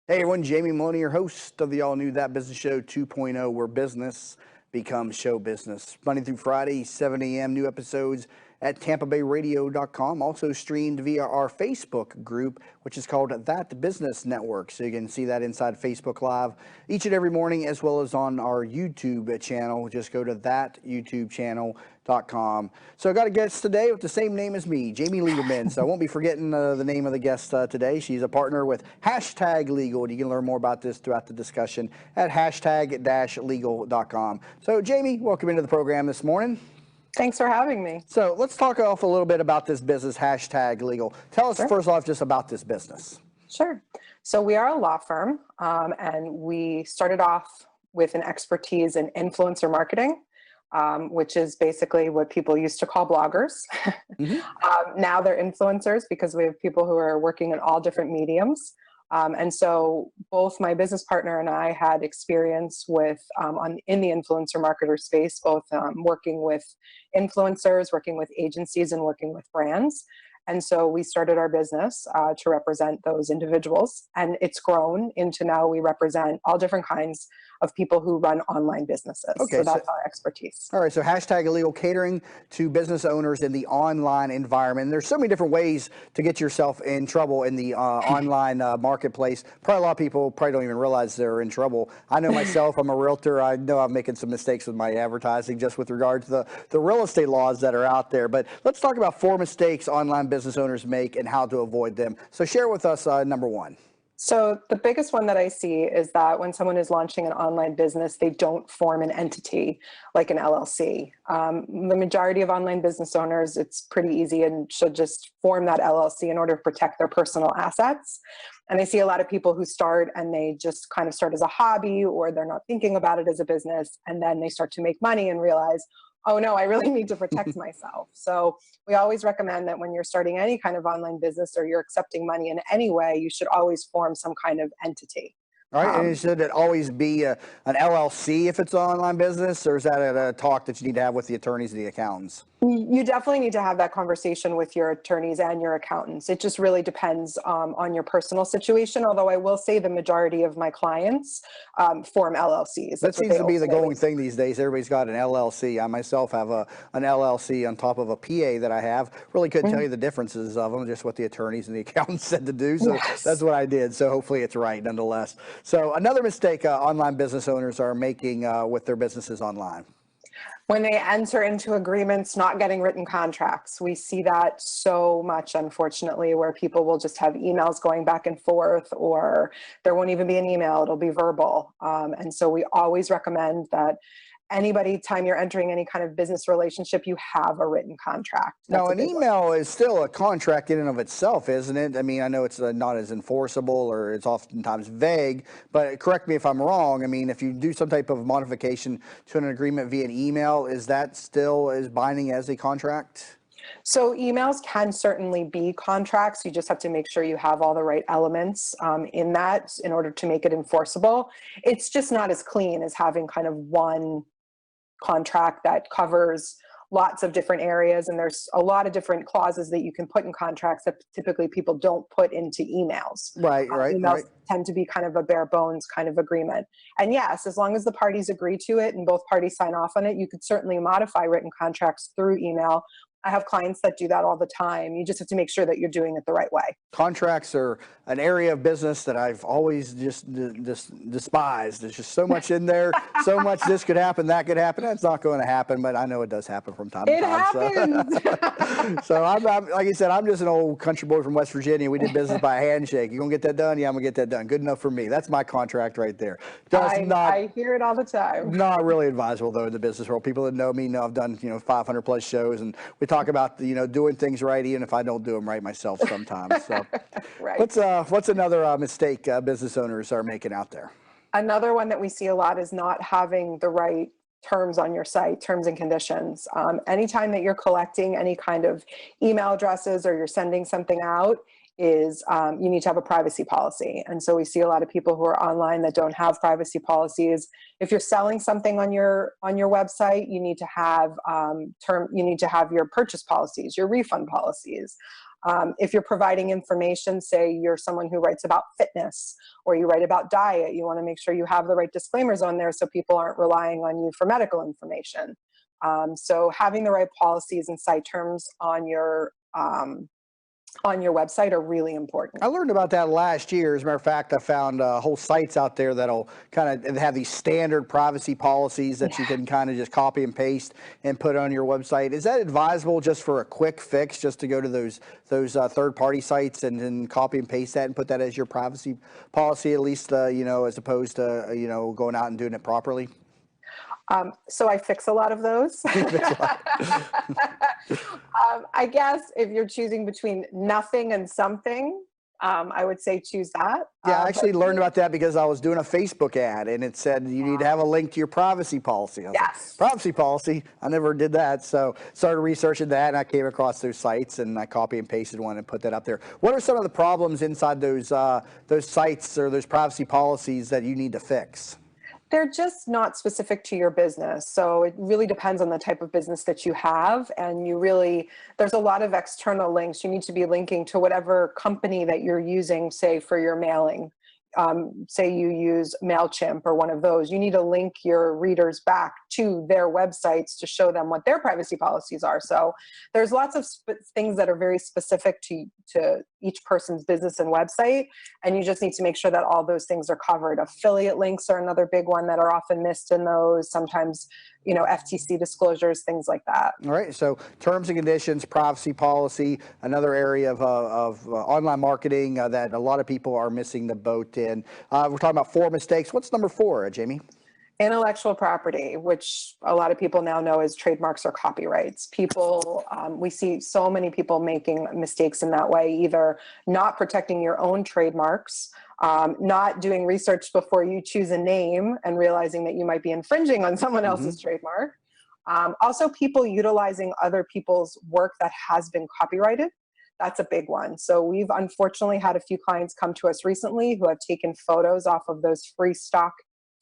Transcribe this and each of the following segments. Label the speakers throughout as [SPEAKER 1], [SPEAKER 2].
[SPEAKER 1] Hey everyone, Jamie Meloni, your host of the all-new That Business Show 2.0, where business becomes show business. Monday through Friday, 7 a.m., new episodes at TampaBayRadio.com. Also streamed via our Facebook group, which is called That Business Network. So you can see that inside Facebook Live each and every morning, as well as on our YouTube channel. Just go to thatyoutubechannel.com. So I got a guest today with the same name as me, Jamie Lieberman. So I won't be forgetting the name of the guest today. She's a partner with Hashtag Legal. And you can learn more about this throughout the discussion at hashtag-legal.com. So Jamie, welcome into the program this morning.
[SPEAKER 2] Thanks for having me.
[SPEAKER 1] So let's talk off a little bit about this business, Hashtag Legal. Tell us first off just about this business.
[SPEAKER 2] Sure. So we are a law firm, and we started off with an expertise in influencer marketing, which is basically what people used to call bloggers. Now they're influencers because we have people who are working in all different mediums. And so both my business partner and I had experience with in the influencer marketer space, both working with influencers, working with agencies, and working with brands. And so we started our business to represent those individuals, and it's grown into now we represent all different kinds of people who run online businesses. Okay, so that's our expertise.
[SPEAKER 1] All right, so Hashtag Illegal, catering to business owners in the online environment. And there's so many different ways to get yourself in trouble in the online marketplace. Probably a lot of people probably don't even realize they're in trouble. I know myself, I'm a realtor. I know I'm making some mistakes with my advertising just with regard to the real estate laws that are out there. But let's talk about 4 mistakes online business owners make and how to avoid them. So share with us number 1.
[SPEAKER 2] So the biggest one that I see is that when someone is launching an online business, they don't form an entity like an LLC. The majority of online business owners, it's pretty easy and should just form that LLC in order to protect their personal assets. And I see a lot of people who start and they just kind of start as a hobby, or they're not thinking about it as a business, and then they start to make money and realize, oh no, I really need to protect myself. So we always recommend that when you're starting any kind of online business or you're accepting money in any way, you should always form some kind of entity.
[SPEAKER 1] All right, and should it always be an LLC if it's an online business, or is that a talk that you need to have with the attorneys and the accountants?
[SPEAKER 2] You definitely need to have that conversation with your attorneys and your accountants. It just really depends on your personal situation, although I will say the majority of my clients form LLCs.
[SPEAKER 1] That seems to be the going thing these days. Everybody's got an LLC. I myself have an LLC on top of a PA that I have. Really couldn't tell you the differences of them, just what the attorneys and the accountants said to do. So that's what I did. So hopefully it's right nonetheless. So another mistake online business owners are making with their businesses online.
[SPEAKER 2] When they enter into agreements, not getting written contracts. We see that so much, unfortunately, where people will just have emails going back and forth, or there won't even be an email, it'll be verbal. And so we always recommend that time you're entering any kind of business relationship, you have a written contract.
[SPEAKER 1] Now, an email is still a contract in and of itself, isn't it? I mean, I know it's not as enforceable, or it's oftentimes vague, but correct me if I'm wrong. I mean, if you do some type of modification to an agreement via an email, is that still as binding as a contract?
[SPEAKER 2] So emails can certainly be contracts. You just have to make sure you have all the right elements in that in order to make it enforceable. It's just not as clean as having kind of one contract that covers lots of different areas, and there's a lot of different clauses that you can put in contracts that typically people don't put into emails. Emails tend to be kind of a bare bones kind of agreement. And yes, as long as the parties agree to it and both parties sign off on it, you could certainly modify written contracts through email. I have clients that do that all the time. You just have to make sure that you're doing it the right way.
[SPEAKER 1] Contracts are an area of business that I've always just despised. There's just so much in there, so much this could happen, that could happen. That's not going to happen, but I know it does happen from time to time.
[SPEAKER 2] It happens.
[SPEAKER 1] So I'm like I said, I'm just an old country boy from West Virginia. We did business by a handshake. You gonna get that done? Yeah, I'm gonna get that done. Good enough for me. That's my contract right there.
[SPEAKER 2] I hear it all the time.
[SPEAKER 1] Not really advisable though in the business world. People that know me know I've done 500 plus shows, and we talk talk about doing things right, even if I don't do them right myself sometimes. So,
[SPEAKER 2] Right.
[SPEAKER 1] what's another mistake business owners are making out there?
[SPEAKER 2] Another one that we see a lot is not having the right terms on your site, terms and conditions. Anytime that you're collecting any kind of email addresses or you're sending something out, is you need to have a privacy policy. And so we see a lot of people who are online that don't have privacy policies. If you're selling something on your website, you need to have you need to have your purchase policies, your refund policies. If you're providing information, say you're someone who writes about fitness or you write about diet, you want to make sure you have the right disclaimers on there so people aren't relying on you for medical information. So having the right policies and site terms on your website are really important.
[SPEAKER 1] I learned about that last year. As a matter of fact, I found whole sites out there that'll kind of have these standard privacy policies that you can kind of just copy and paste and put on your website. Is that advisable just for a quick fix, just to go to those third-party sites and then copy and paste that and put that as your privacy policy, at least, as opposed to, going out and doing it properly?
[SPEAKER 2] So I fix a lot of those. I guess if you're choosing between nothing and something, I would say choose that.
[SPEAKER 1] Yeah, I actually learned about that because I was doing a Facebook ad and it said you need to have a link to your privacy policy. I was like, privacy policy? I never did that. So started researching that and I came across those sites and I copy and pasted one and put that up there. What are some of the problems inside those sites or those privacy policies that you need to fix?
[SPEAKER 2] They're just not specific to your business. So it really depends on the type of business that you have. And there's a lot of external links. You need to be linking to whatever company that you're using, say for your mailing. Say you use MailChimp or one of those, you need to link your readers back to their websites to show them what their privacy policies are. So there's lots of things that are very specific to each person's business and website. And you just need to make sure that all those things are covered. Affiliate links are another big one that are often missed in those. Sometimes, FTC disclosures, things like that.
[SPEAKER 1] All right. So terms and conditions, privacy policy, another area of online marketing that a lot of people are missing the boat in. We're talking about 4 mistakes. What's number 4, Jamie?
[SPEAKER 2] Intellectual property, which a lot of people now know as trademarks or copyrights. We see so many people making mistakes in that way, either not protecting your own trademarks, not doing research before you choose a name and realizing that you might be infringing on someone else's trademark. Also, people utilizing other people's work that has been copyrighted. That's a big one. So we've unfortunately had a few clients come to us recently who have taken photos off of those free stock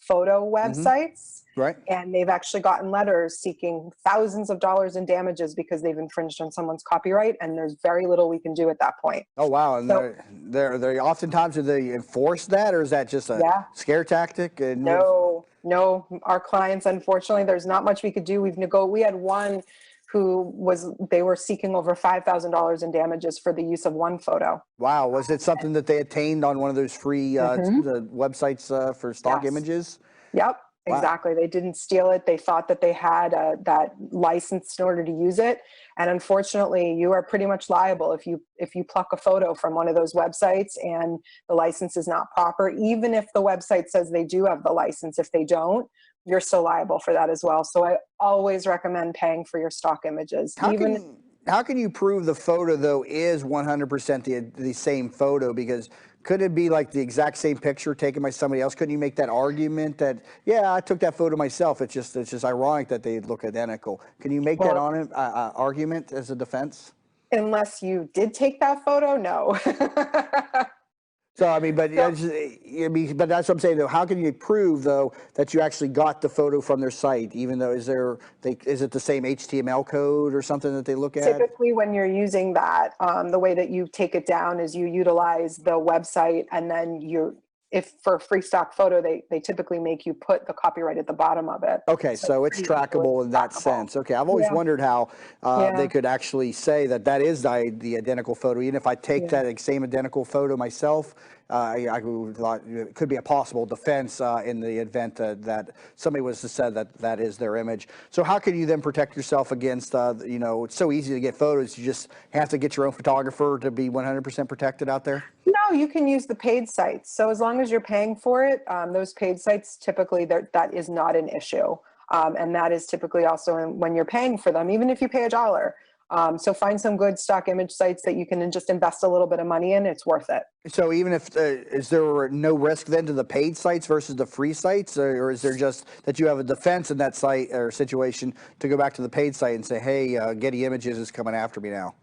[SPEAKER 2] photo websites.
[SPEAKER 1] Right.
[SPEAKER 2] And they've actually gotten letters seeking thousands of dollars in damages because they've infringed on someone's copyright, and there's very little we can do at that point.
[SPEAKER 1] Oh, wow. And so, they're oftentimes, do they enforce that, or is that just a scare tactic?
[SPEAKER 2] No, our clients, unfortunately, there's not much we could do. We had one they were seeking over $5,000 in damages for the use of one photo.
[SPEAKER 1] Wow. Was it something that they attained on one of those free the websites for stock images?
[SPEAKER 2] Yep. Wow. Exactly. They didn't steal it. They thought that they had that license in order to use it. And unfortunately, you are pretty much liable if you pluck a photo from one of those websites and the license is not proper. Even if the website says they do have the license, if they don't, you're still liable for that as well. So I always recommend paying for your stock images.
[SPEAKER 1] How can you prove the photo, though, is 100% the same photo? Because could it be like the exact same picture taken by somebody else? Couldn't you make that argument that, yeah, I took that photo myself. It's just ironic that they look identical. Can you make that argument as a defense?
[SPEAKER 2] Unless you did take that photo, no.
[SPEAKER 1] So, I mean, but that's what I'm saying, though. How can you prove, though, that you actually got the photo from their site, even though is it the same HTML code or something that they look at?
[SPEAKER 2] Typically, when you're using that, the way that you take it down is you utilize the website, and then if for a free stock photo, they typically make you put the copyright at the bottom of it.
[SPEAKER 1] Okay, so it's trackable in that sense. Okay, I've always wondered how they could actually say that is the identical photo. Even if I take that same identical photo myself, it could be a possible defense in the event that somebody was to say that is their image. So how can you then protect yourself against, it's so easy to get photos. You just have to get your own photographer to be 100% protected out there?
[SPEAKER 2] No, you can use the paid sites. So as long as you're paying for it, those paid sites, typically that is not an issue. And that is typically also when you're paying for them, even if you pay $1. So find some good stock image sites that you can just invest a little bit of money in. It's worth it.
[SPEAKER 1] So even if, is there no risk then to the paid sites versus the free sites? Or is there just that you have a defense in that site or situation to go back to the paid site and say, hey, Getty Images is coming after me now?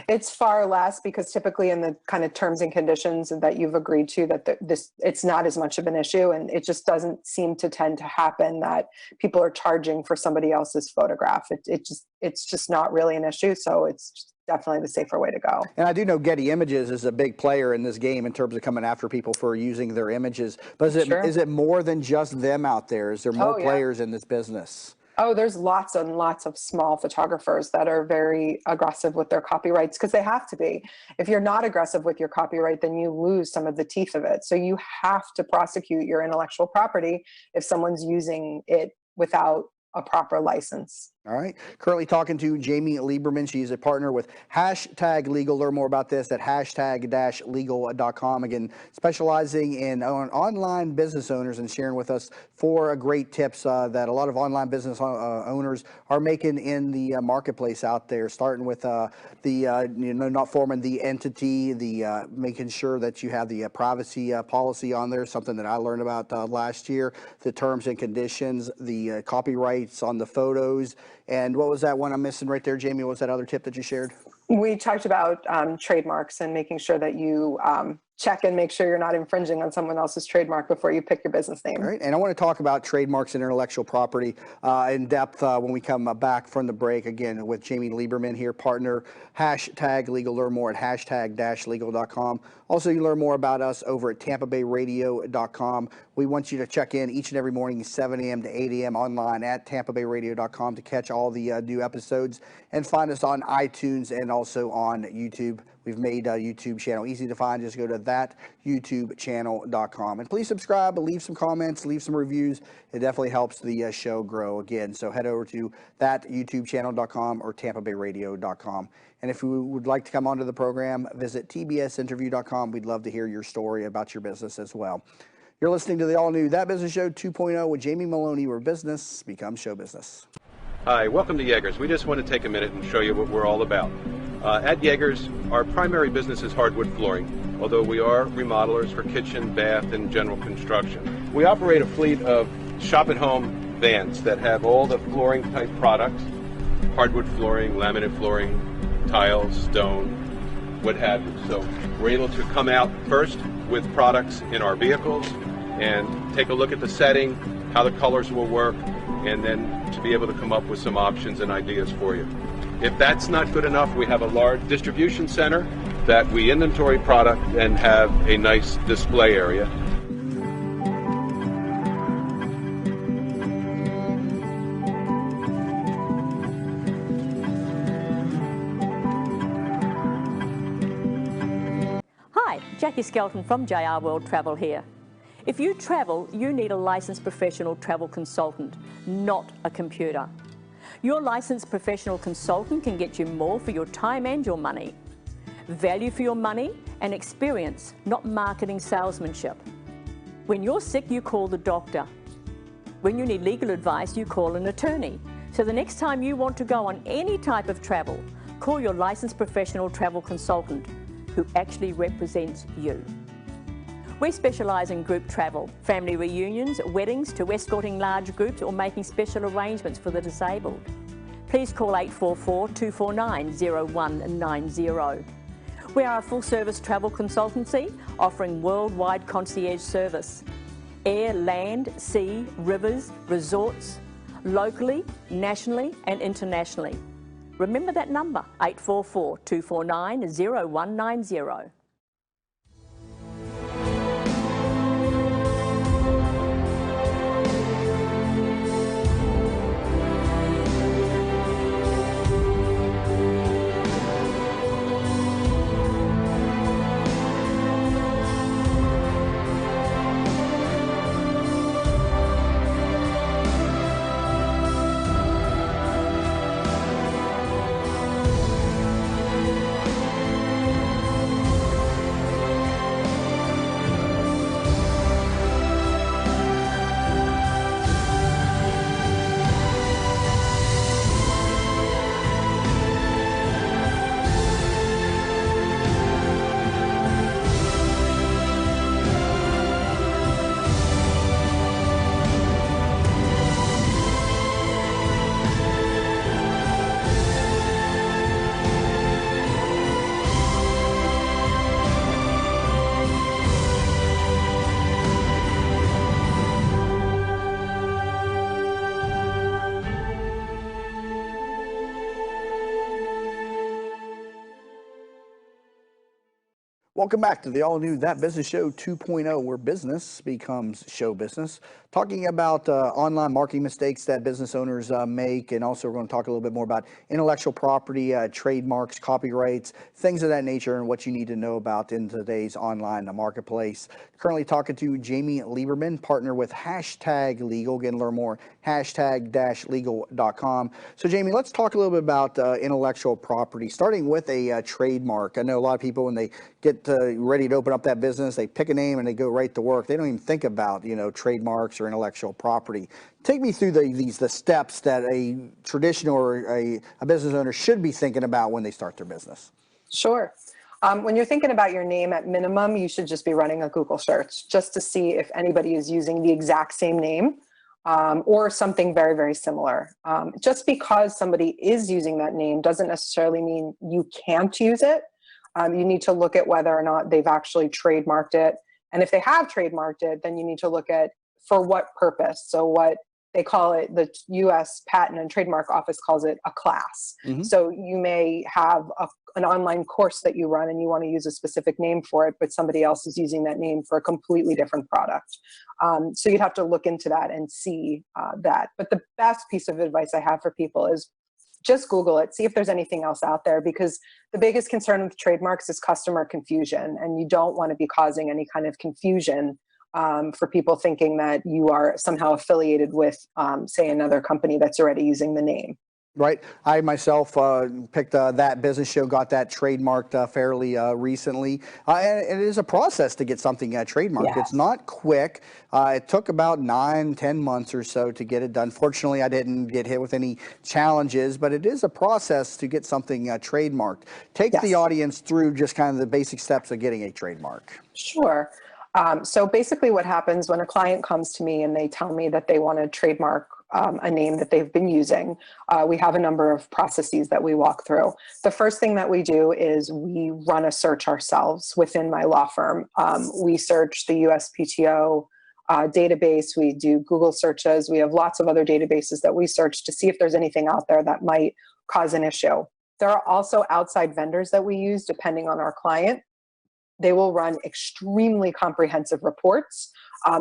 [SPEAKER 2] It's far less, because typically in the kind of terms and conditions that you've agreed to, that it's not as much of an issue, and it just doesn't seem to tend to happen that people are charging for somebody else's photograph. It's just not really an issue, so it's just definitely the safer way to go.
[SPEAKER 1] And I do know Getty Images is a big player in this game in terms of coming after people for using their images. But is it more than just them out there? Is there more players in this business?
[SPEAKER 2] Oh, there's lots and lots of small photographers that are very aggressive with their copyrights, because they have to be. If you're not aggressive with your copyright, then you lose some of the teeth of it. So you have to prosecute your intellectual property if someone's using it without a proper license.
[SPEAKER 1] All right. Currently talking to Jamie Lieberman. She's a partner with #Legal. Learn more about this at hashtag-legal.com. Again, specializing in online business owners and sharing with us 4 great tips that a lot of online business owners are making in the marketplace out there, starting with not forming the entity, making sure that you have the privacy policy on there, something that I learned about last year, the terms and conditions, the copyrights on the photos. And what was that one I'm missing right there, Jamie? What was that other tip that you shared?
[SPEAKER 2] We talked about trademarks and making sure that you check and make sure you're not infringing on someone else's trademark before you pick your business name.
[SPEAKER 1] All right, and I want to talk about trademarks and intellectual property in depth when we come back from the break, again, with Jamie Lieberman here, partner, #Legal. Learn more at hashtag-legal.com. Also, you learn more about us over at tampabayradio.com. We want you to check in each and every morning, 7 a.m. to 8 a.m. online at tampabayradio.com to catch all the new episodes, and find us on iTunes and also on YouTube. We've made a YouTube channel easy to find. Just go to thatyoutubechannel.com. And please subscribe, leave some comments, leave some reviews. It definitely helps the show grow again. So head over to thatyoutubechannel.com or tampabayradio.com. And if you would like to come onto the program, visit tbsinterview.com. We'd love to hear your story about your business as well. You're listening to the all-new That Business Show 2.0 with Jamie Meloni, where business becomes show business.
[SPEAKER 3] Hi, welcome to Yeager's. We just want to take a minute and show you what we're all about. At Yeager's, our primary business is hardwood flooring, although we are remodelers for kitchen, bath, and general construction. We operate a fleet of shop-at-home vans that have all the flooring-type products, hardwood flooring, laminate flooring, tiles, stone, what have you. So we're able to come out first with products in our vehicles and take a look at the setting, how the colors will work, and then to be able to come up with some options and ideas for you. If that's not good enough, we have a large distribution center that we inventory product and have a nice display area.
[SPEAKER 4] Hi, Jackie Skelton from JR World Travel here. If you travel, you need a licensed professional travel consultant, not a computer. Your licensed professional consultant can get you more for your time and your money. Value for your money and experience, not marketing salesmanship. When you're sick, you call the doctor. When you need legal advice, you call an attorney. So the next time you want to go on any type of travel, call your licensed professional travel consultant who actually represents you. We specialise in group travel, family reunions, weddings, to escorting large groups or making special arrangements for the disabled. Please call 844-249-0190. We are a full-service travel consultancy offering worldwide concierge service. Air, land, sea, rivers, resorts, locally, nationally and internationally. Remember that number, 844-249-0190.
[SPEAKER 1] Welcome back to the all-new That Business Show 2.0, where business becomes show business. Talking about online marketing mistakes that business owners make, and also we're going to talk a little bit more about intellectual property, trademarks, copyrights, things of that nature, and what you need to know about in today's online marketplace. Currently talking to Jamie Lieberman, partner with Hashtag Legal. Again, learn more, hashtag-legal.com. So Jamie, let's talk a little bit about intellectual property, starting with a trademark. I know a lot of people, when they get ready to open up that business, they pick a name and they go right to work. They don't even think about, trademarks or intellectual property. Take me through the steps that a traditional or a business owner should be thinking about when they start their business.
[SPEAKER 2] Sure. When you're thinking about your name, at minimum, you should just be running a Google search just to see if anybody is using the exact same name or something very, very similar. Just because somebody is using that name doesn't necessarily mean you can't use it. You need to look at whether or not they've actually trademarked it. And if they have trademarked it, then you need to look at for what purpose. So what they call it, the U.S. Patent and Trademark Office calls it a class. Mm-hmm. So you may have an online course that you run and you want to use a specific name for it, but somebody else is using that name for a completely different product. So you'd have to look into that and see that. But the best piece of advice I have for people is just Google it, see if there's anything else out there, because the biggest concern with trademarks is customer confusion, and you don't want to be causing any kind of confusion for people thinking that you are somehow affiliated with, say, another company that's already using the name.
[SPEAKER 1] Right. I myself picked That Business Show, got that trademarked fairly recently. And it is a process to get something trademarked. Yes. It's not quick. It took about 9-10 months or so to get it done. Fortunately, I didn't get hit with any challenges, but it is a process to get something trademarked. Take the audience through just kind of the basic steps of getting a trademark.
[SPEAKER 2] Sure. So basically what happens when a client comes to me and they tell me that they want to trademark a name that they've been using, we have a number of processes that we walk through. The first thing that we do is we run a search ourselves within my law firm. We search the USPTO database, we do Google searches, we have lots of other databases that we search to see if there's anything out there that might cause an issue. There are also outside vendors that we use depending on our client. They will run extremely comprehensive reports.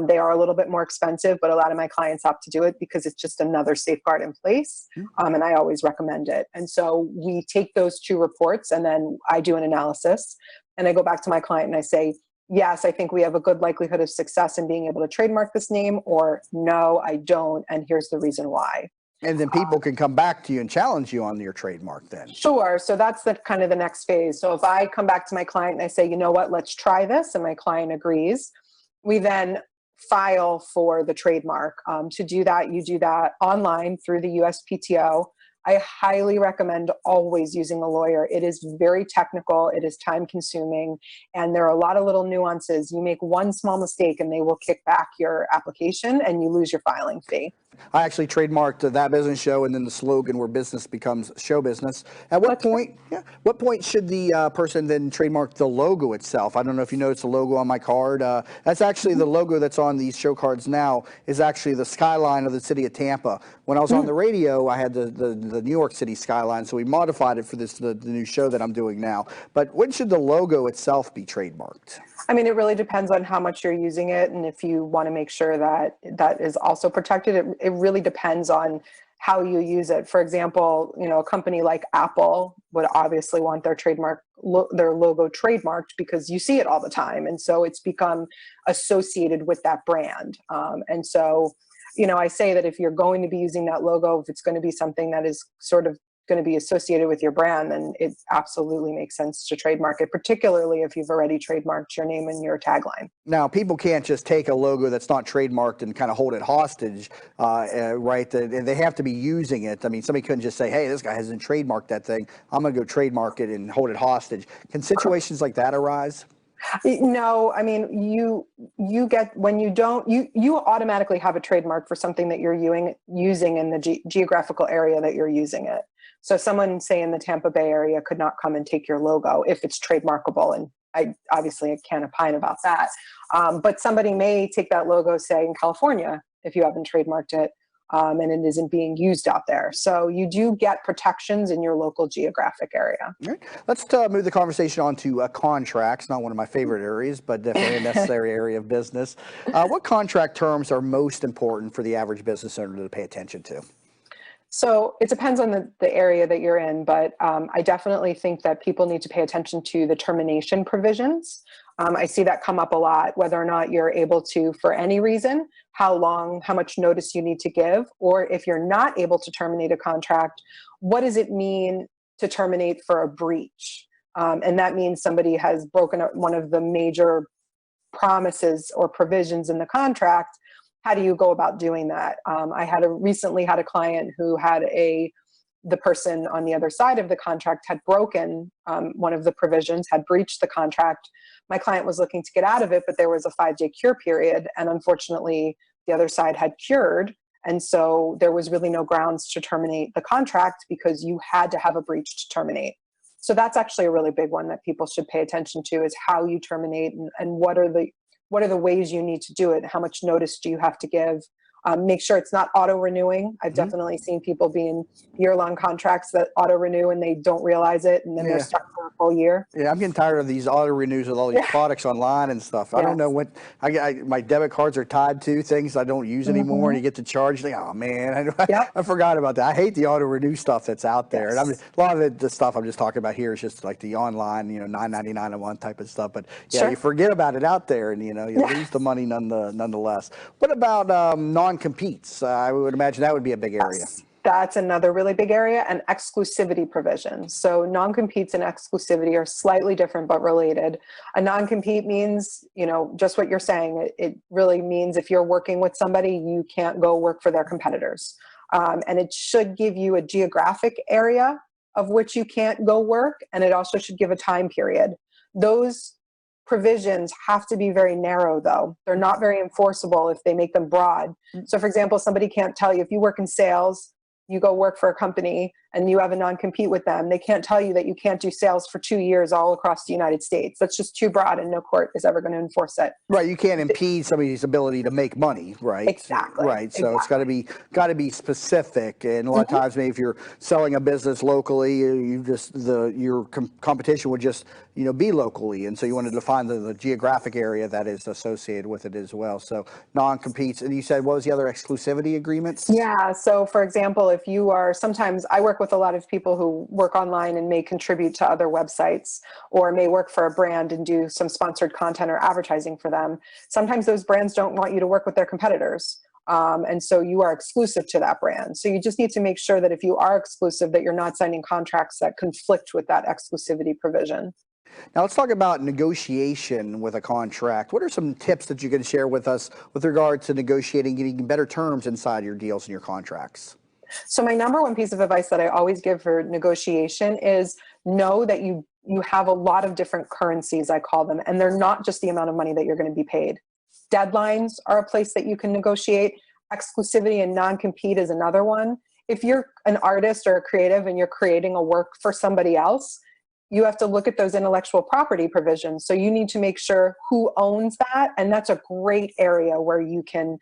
[SPEAKER 2] They are a little bit more expensive, but a lot of my clients opt to do it because it's just another safeguard in place. And I always recommend it. And so we take those two reports and then I do an analysis and I go back to my client and I say, yes, I think we have a good likelihood of success in being able to trademark this name, or no, I don't. And here's the reason why.
[SPEAKER 1] And then people can come back to you and challenge you on your trademark then.
[SPEAKER 2] Sure. So that's the kind of the next phase. So if I come back to my client and I say, you know what, let's try this, and my client agrees, we then file for the trademark. To do that, you do that online through the USPTO. I highly recommend always using a lawyer. It is very technical, it is time consuming, and there are a lot of little nuances. You make one small mistake and they will kick back your application and you lose your filing fee.
[SPEAKER 1] I actually trademarked That Business Show and then the slogan where business becomes show business. At what point, should the person then trademark the logo itself? I don't know if you noticed the logo on my card. That's actually the logo that's on these show cards now is actually the skyline of the city of Tampa. When I was on the radio, I had the New York City skyline, so we modified it for the new show that I'm doing now. But when should the logo itself be trademarked?
[SPEAKER 2] I mean, it really depends on how much you're using it, and if you want to make sure that that is also protected. It really depends on how you use it. For example, a company like Apple would obviously want their their logo trademarked because you see it all the time, and so it's become associated with that brand. And so, I say that if you're going to be using that logo, if it's going to be something that is sort of going to be associated with your brand, then it absolutely makes sense to trademark it, particularly if you've already trademarked your name and your tagline.
[SPEAKER 1] Now, people can't just take a logo that's not trademarked and kind of hold it hostage, right? They have to be using it. I mean, somebody couldn't just say, hey, this guy hasn't trademarked that thing, I'm going to go trademark it and hold it hostage. Can situations like that arise?
[SPEAKER 2] No, I mean, you get, when you don't, you automatically have a trademark for something that you're using in the geographical area that you're using it. So someone, say in the Tampa Bay area, could not come and take your logo if it's trademarkable, and I can't opine about that. But somebody may take that logo, say in California, if you haven't trademarked it, and it isn't being used out there. So you do get protections in your local geographic area.
[SPEAKER 1] All right. Let's move the conversation on to contracts, not one of my favorite areas, but definitely a necessary area of business. What contract terms are most important for the average business owner to pay attention to?
[SPEAKER 2] So it depends on the area that you're in, but I definitely think that people need to pay attention to the termination provisions. I see that come up a lot, whether or not you're able to, for any reason, how long, how much notice you need to give, or if you're not able to terminate a contract, what does it mean to terminate for a breach? And that means somebody has broken up one of the major promises or provisions in the contract. How do you go about doing that? I recently had a client who had the person on the other side of the contract had broken one of the provisions, had breached the contract. My client was looking to get out of it, but there was a 5-day cure period. And unfortunately, the other side had cured. And so there was really no grounds to terminate the contract because you had to have a breach to terminate. So that's actually a really big one that people should pay attention to, is how you terminate and what are the ways you need to do it? How much notice do you have to give? Make sure it's not auto-renewing. I've definitely seen people be in year-long contracts that auto-renew and they don't realize it, and then they're stuck for a full year.
[SPEAKER 1] Yeah, I'm getting tired of these auto-renews with all these products online and stuff. I don't know what my debit cards are tied to things I don't use anymore, and you get to charge. Like, oh man, I forgot about that. I hate the auto-renew stuff that's out there. And a lot of the stuff I'm just talking about here is just like the online, $9.99 a month type of stuff. But you forget about it out there, and you lose the money nonetheless. What about non-competes? I would imagine that would be a big area.
[SPEAKER 2] That's another really big area, and exclusivity provisions. So non-competes and exclusivity are slightly different but related. A non-compete means, just what you're saying. It really means if you're working with somebody, you can't go work for their competitors. And it should give you a geographic area of which you can't go work, and it also should give a time period. Those provisions have to be very narrow, though. They're not very enforceable if they make them broad. So for example, somebody can't tell you, if you work in sales, you go work for a company and you have a non-compete with them, they can't tell you that you can't do sales for 2 years all across the United States. That's just too broad, and no court is ever going to enforce it.
[SPEAKER 1] Right, you can't impede somebody's ability to make money, right?
[SPEAKER 2] Exactly.
[SPEAKER 1] Right, so it's got to be specific, and a lot of times, maybe if you're selling a business locally, your competition would just be locally, and so you want to define the geographic area that is associated with it as well. So non-competes, and you said what was the other exclusivity agreements?
[SPEAKER 2] Yeah, so for example, if you are, sometimes I work with a lot of people who work online and may contribute to other websites, or may work for a brand and do some sponsored content or advertising for them. Sometimes those brands don't want you to work with their competitors. And so you are exclusive to that brand. So you just need to make sure that if you are exclusive, that you're not signing contracts that conflict with that exclusivity provision.
[SPEAKER 1] Now let's talk about negotiation with a contract. What are some tips that you can share with us with regard to negotiating, getting better terms inside your deals and your contracts?
[SPEAKER 2] So my number one piece of advice that I always give for negotiation is know that you have a lot of different currencies, I call them, and they're not just the amount of money that you're going to be paid. Deadlines are a place that you can negotiate. Exclusivity and non-compete is another one. If you're an artist or a creative and you're creating a work for somebody else, you have to look at those intellectual property provisions. So you need to make sure who owns that. And that's a great area where you can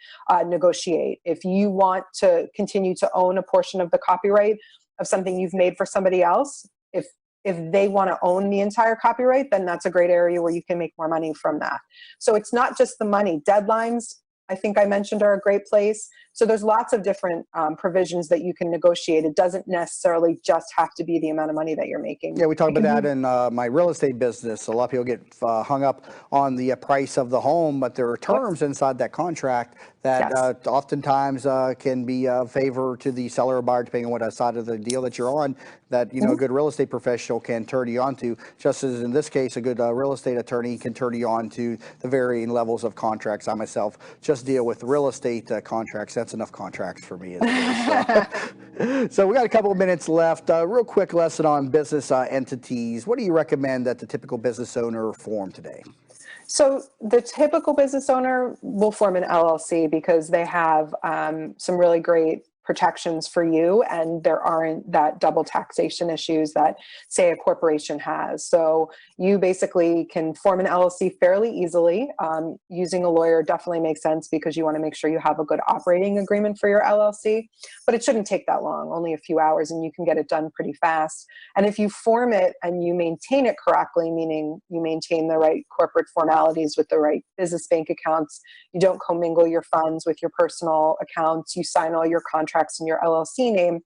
[SPEAKER 2] negotiate. If you want to continue to own a portion of the copyright of something you've made for somebody else, if they want to own the entire copyright, then that's a great area where you can make more money from that. So it's not just the money. Deadlines, I think I mentioned, are a great place. So there's lots of different provisions that you can negotiate. It doesn't necessarily just have to be the amount of money that you're making.
[SPEAKER 1] Yeah, we talk about that in my real estate business. A lot of people get hung up on the price of the home, but there are terms inside that contract that oftentimes can be a favor to the seller or buyer, depending on what side of the deal that you're on, that a good real estate professional can turn you on to. Just as in this case, a good real estate attorney can turn you on to the varying levels of contracts. I myself just deal with real estate contracts. That's enough contracts for me. So we got a couple of minutes left. Real quick lesson on business entities. What do you recommend that the typical business owner form today?
[SPEAKER 2] So the typical business owner will form an LLC because they have some really great protections for you, and there aren't that double taxation issues that, say, a corporation has. So you basically can form an LLC fairly easily. Using a lawyer definitely makes sense because you want to make sure you have a good operating agreement for your LLC, but it shouldn't take that long, only a few hours, and you can get it done pretty fast. And if you form it and you maintain it correctly, meaning you maintain the right corporate formalities with the right business bank accounts, you don't commingle your funds with your personal accounts, you sign all your contracts in your LLC name,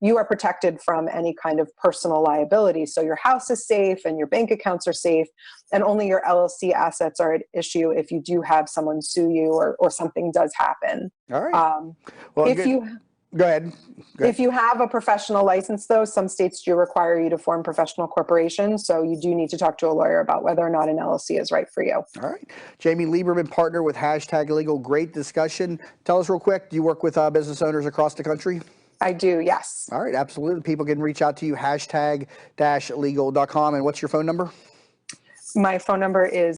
[SPEAKER 2] you are protected from any kind of personal liability. So your house is safe and your bank accounts are safe, and only your LLC assets are at issue if you do have someone sue you or something does happen.
[SPEAKER 1] All right. Well,
[SPEAKER 2] if you
[SPEAKER 1] Go ahead.
[SPEAKER 2] If you have a professional license, though, some states do require you to form professional corporations. So you do need to talk to a lawyer about whether or not an LLC is right for you.
[SPEAKER 1] All right. Jamie Lieberman, partner with #Legal. Great discussion. Tell us real quick, do you work with business owners across the country?
[SPEAKER 2] I do, yes.
[SPEAKER 1] All right, absolutely. People can reach out to you, #legal.com. And what's your phone number?
[SPEAKER 2] My phone number is...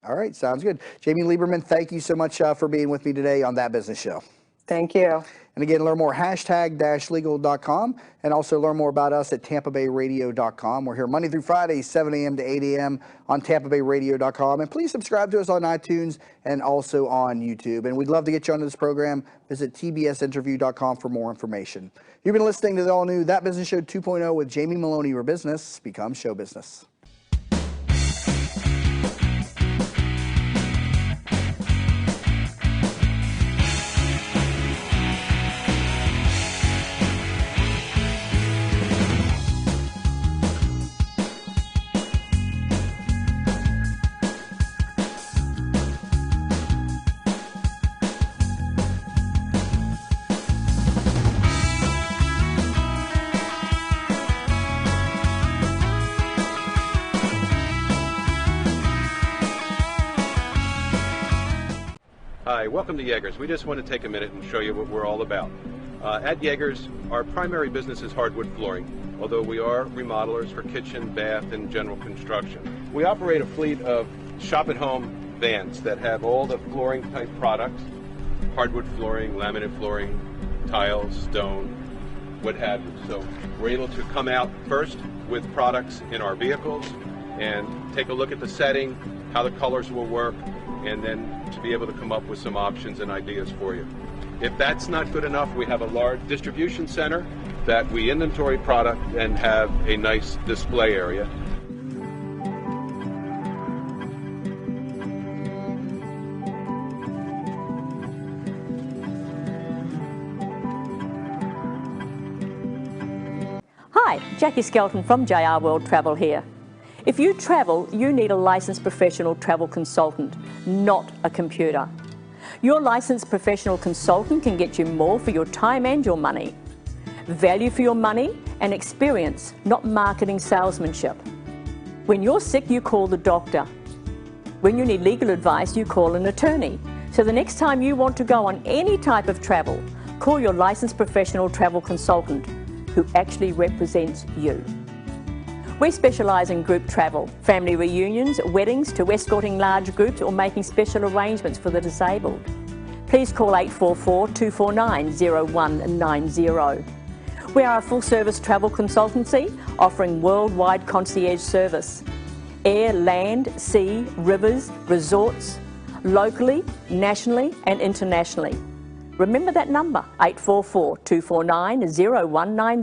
[SPEAKER 1] All right, sounds good. Jamie Lieberman, thank you so much for being with me today on That Business Show.
[SPEAKER 2] Thank you.
[SPEAKER 1] And again, learn more, #legal.com, and also learn more about us at TampaBayRadio.com. We're here Monday through Friday, 7 a.m. to 8 a.m. on TampaBayRadio.com. And please subscribe to us on iTunes and also on YouTube. And we'd love to get you onto this program. Visit TBSinterview.com for more information. You've been listening to the all-new That Business Show 2.0 with Jamie Meloni, where business becomes show business.
[SPEAKER 3] Hi, welcome to Yeager's. We just want to take a minute and show you what we're all about. At Yeager's, our primary business is hardwood flooring, although we are remodelers for kitchen, bath, and general construction. We operate a fleet of shop-at-home vans that have all the flooring-type products, hardwood flooring, laminate flooring, tiles, stone, what have you. So we're able to come out first with products in our vehicles and take a look at the setting, how the colors will work, and then to be able to come up with some options and ideas for you. If that's not good enough, we have a large distribution center that we inventory product and have a nice display area.
[SPEAKER 4] Hi, Jackie Skelton from JR World Travel here. If you travel, you need a licensed professional travel consultant, not a computer. Your licensed professional consultant can get you more for your time and your money. Value for your money and experience, not marketing salesmanship. When you're sick, you call the doctor. When you need legal advice, you call an attorney. So the next time you want to go on any type of travel, call your licensed professional travel consultant who actually represents you. We specialise in group travel, family reunions, weddings, to escorting large groups or making special arrangements for the disabled. Please call 844-249-0190. We are a full-service travel consultancy offering worldwide concierge service. Air, land, sea, rivers, resorts, locally, nationally and internationally. Remember that number, 844-249-0190.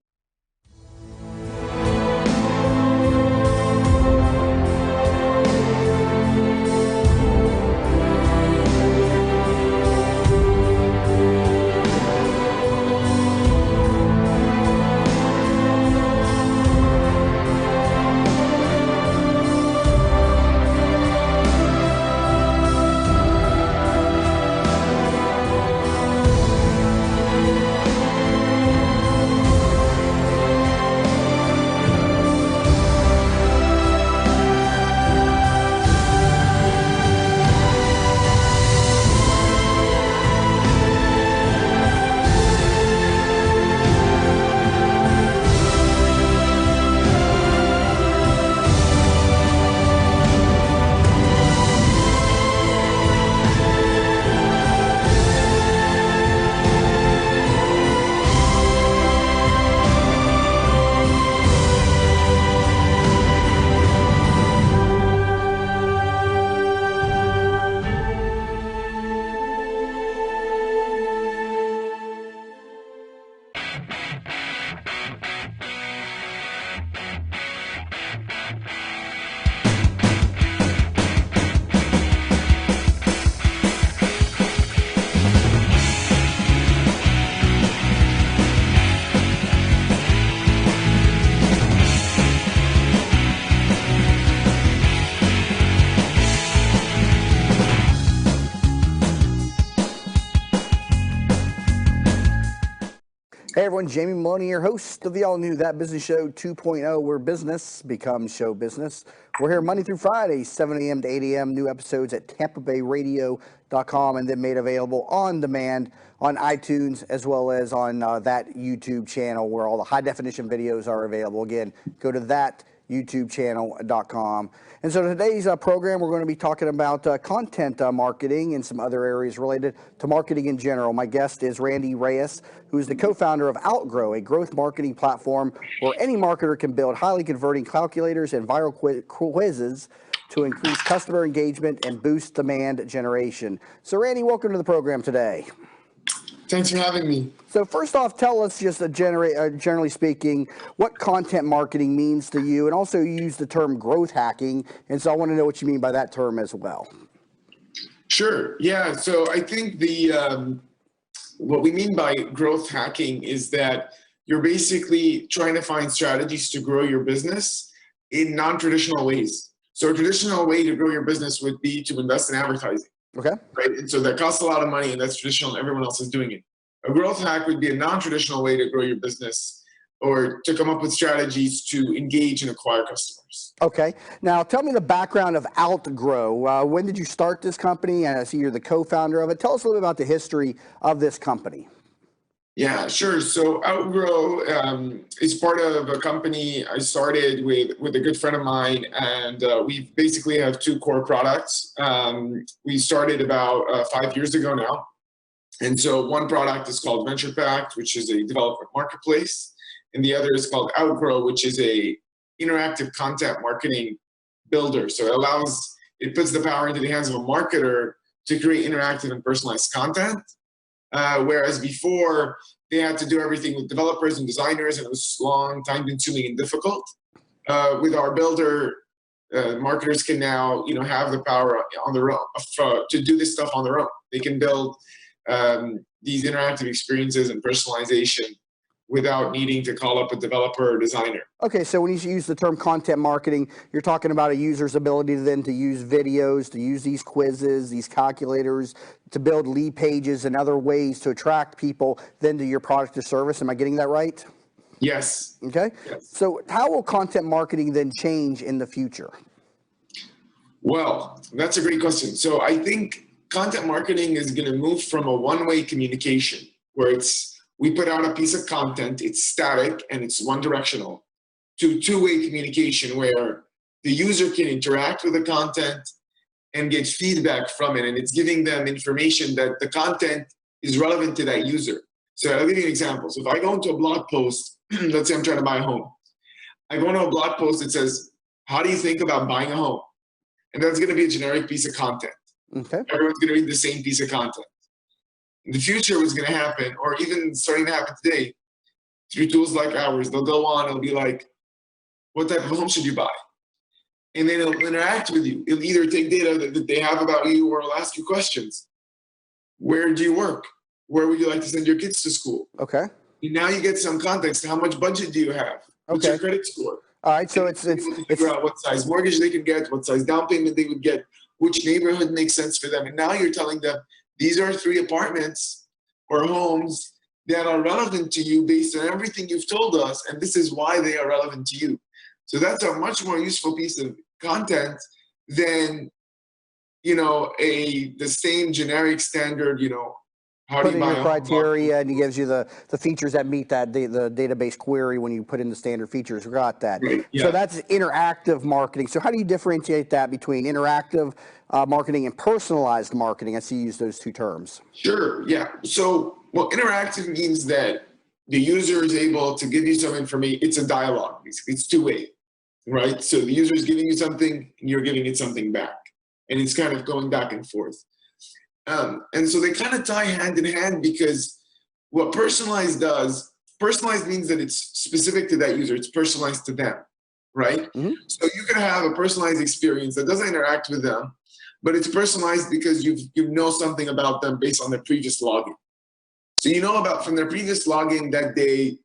[SPEAKER 1] Hey everyone, Jamie Meloni, your host of the all-new That Business Show 2.0, where business becomes show business. We're here Monday through Friday, 7 a.m. to 8 a.m. New episodes at TampaBayRadio.com and then made available on demand on iTunes as well as on that YouTube channel where all the high-definition videos are available. Again, go to that YouTubechannel.com. And so today's program, we're going to be talking about content marketing and some other areas related to marketing in general. My guest is Randy Reyes, who is the co-founder of Outgrow, a growth marketing platform where any marketer can build highly converting calculators and viral quizzes to increase customer engagement and boost demand generation. So Randy, welcome to the program today.
[SPEAKER 5] Thanks for having me.
[SPEAKER 1] So first off, tell us just generally speaking, what content marketing means to you, and also you use the term growth hacking, and so I want to know what you mean by that term as well.
[SPEAKER 5] Sure. Yeah. So I think what we mean by growth hacking is that you're basically trying to find strategies to grow your business in non-traditional ways. So a traditional way to grow your business would be to invest in advertising.
[SPEAKER 1] Okay.
[SPEAKER 5] Right. And so that costs a lot of money, and that's traditional, and everyone else is doing it. A growth hack would be a non-traditional way to grow your business or to come up with strategies to engage and acquire customers.
[SPEAKER 1] Okay. Now tell me the background of Outgrow. When did you start this company? And I see you're the co-founder of it. Tell us a little bit about the history of this company.
[SPEAKER 5] Yeah, sure. So Outgrow is part of a company I started with a good friend of mine, and we basically have two core products. We started about 5 years ago now. And so one product is called Venture Pact, which is a developer marketplace, and the other is called Outgrow, which is a interactive content marketing builder. So it puts the power into the hands of a marketer to create interactive and personalized content. Whereas before, they had to do everything with developers and designers, and it was long, time-consuming, and difficult. With our builder, marketers can now, have the power on their own to do this stuff on their own. They can build these interactive experiences and personalization without needing to call up a developer or designer.
[SPEAKER 1] Okay, so when you use the term content marketing, you're talking about a user's ability then to use videos, to use these quizzes, these calculators, to build lead pages and other ways to attract people then to your product or service. Am I getting that right?
[SPEAKER 5] Yes.
[SPEAKER 1] Okay.
[SPEAKER 5] Yes.
[SPEAKER 1] So how will content marketing then change in the future?
[SPEAKER 5] Well, that's a great question. So I think content marketing is going to move from a one-way communication where we put out a piece of content, it's static and it's one-directional, to two-way communication where the user can interact with the content and get feedback from it, and it's giving them information that the content is relevant to that user. So I'll give you an example. So if I go into a blog post, let's say I'm trying to buy a home. I go into a blog post that says, how do you think about buying a home? And that's going to be a generic piece of content.
[SPEAKER 1] Okay.
[SPEAKER 5] Everyone's going to read the same piece of content. In the future, what's going to happen, or even starting to happen today, through tools like ours, they'll go on, it'll be like, what type of home should you buy? And then it'll interact with you. It'll either take data that they have about you, or it'll ask you questions. Where do you work? Where would you like to send your kids to school?
[SPEAKER 1] Okay.
[SPEAKER 5] And now you get some context. How much budget do you have? What's your credit score?
[SPEAKER 1] All right, so it's
[SPEAKER 5] figure out what size mortgage they can get, what size down payment they would get, which neighborhood makes sense for them. And now you're telling them, these are 3 apartments or homes that are relevant to you based on everything you've told us, and this is why they are relevant to you. So that's a much more useful piece of content than, the same generic standard, how do you
[SPEAKER 1] put in
[SPEAKER 5] buy
[SPEAKER 1] your criteria, and he gives you the features that meet that the database query when you put in the standard features. We got that.
[SPEAKER 5] Right, yeah.
[SPEAKER 1] So that's interactive marketing. So how do you differentiate that between interactive marketing and personalized marketing? I see you use those two terms.
[SPEAKER 5] Sure, yeah. So, interactive means that the user is able to give you some information. It's a dialogue. It's two-way, right? So the user is giving you something, and you're giving it something back. And it's kind of going back and forth. And so they kind of tie hand in hand, because what personalized does, personalized means that it's specific to that user. It's personalized to them, right? Mm-hmm. So you can have a personalized experience that doesn't interact with them, but it's personalized because you know something about them based on their previous login. So you know about from their previous login that the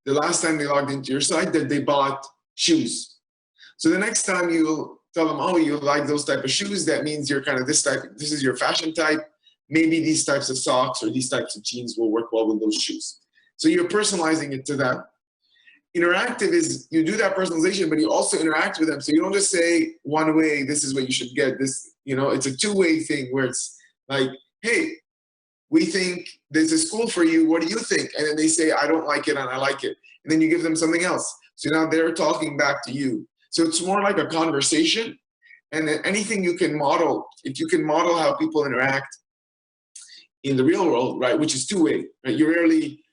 [SPEAKER 5] last time they logged into your site, that they bought shoes. So the next time you'll tell them, oh, you like those type of shoes, that means you're kind of this type, this is your fashion type. Maybe these types of socks or these types of jeans will work well with those shoes. So you're personalizing it to them. Interactive is you do that personalization, but you also interact with them. So you don't just say one way, this is what you should get. This, it's a two-way thing where it's like, hey, we think this is cool for you. What do you think? And then they say, I don't like it and I like it. And then you give them something else. So now they're talking back to you. So it's more like a conversation. And then anything you can model, if you can model how people interact in the real world, right, which is two-way, right? You rarely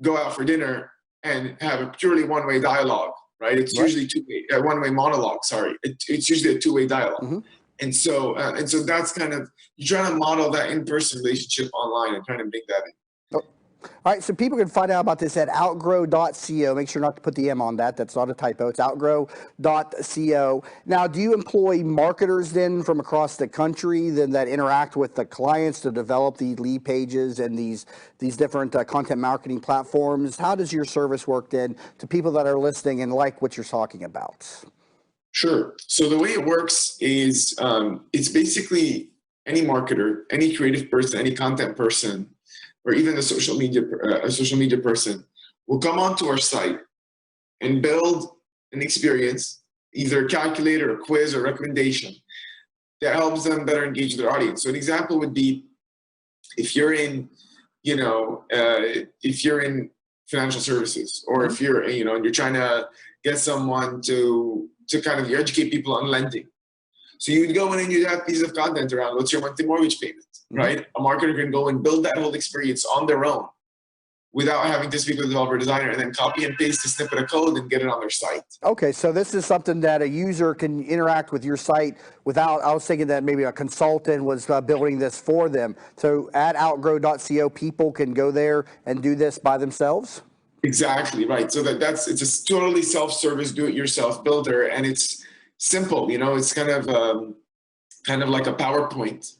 [SPEAKER 5] go out for dinner and have a purely one-way dialogue, right? It's usually two-way, one-way monologue, sorry. It's usually a two-way dialogue. Mm-hmm. And so that's kind of, you're trying to model that in-person relationship online and trying to bring that in.
[SPEAKER 1] All right, so people can find out about this at outgrow.co. Make sure not to put the M on that. That's not a typo. It's outgrow.co. Now, do you employ marketers then from across the country then that interact with the clients to develop the lead pages and these different content marketing platforms? How does your service work then to people that are listening and like what you're talking about?
[SPEAKER 5] Sure. So the way it works is it's basically any marketer, any creative person, any content person, or even a social media person will come onto our site and build an experience, either a calculator, a quiz, or recommendation that helps them better engage their audience. So an example would be if you're in, if you're in financial services, or if you're, and you're trying to get someone to kind of educate people on lending. So you'd go in and you'd have pieces of content around what's your monthly mortgage payment, right? A marketer can go and build that whole experience on their own without having to speak with a developer designer and then copy and paste a snippet of code and get it on their site. Okay, so this is something that a user can interact with your site without, I was thinking that maybe a consultant was building this for them. So at outgrow.co, people can go there and do this by themselves? Exactly, right. So it's a totally self-service, do-it-yourself builder, and it's simple, it's kind of like a PowerPoint,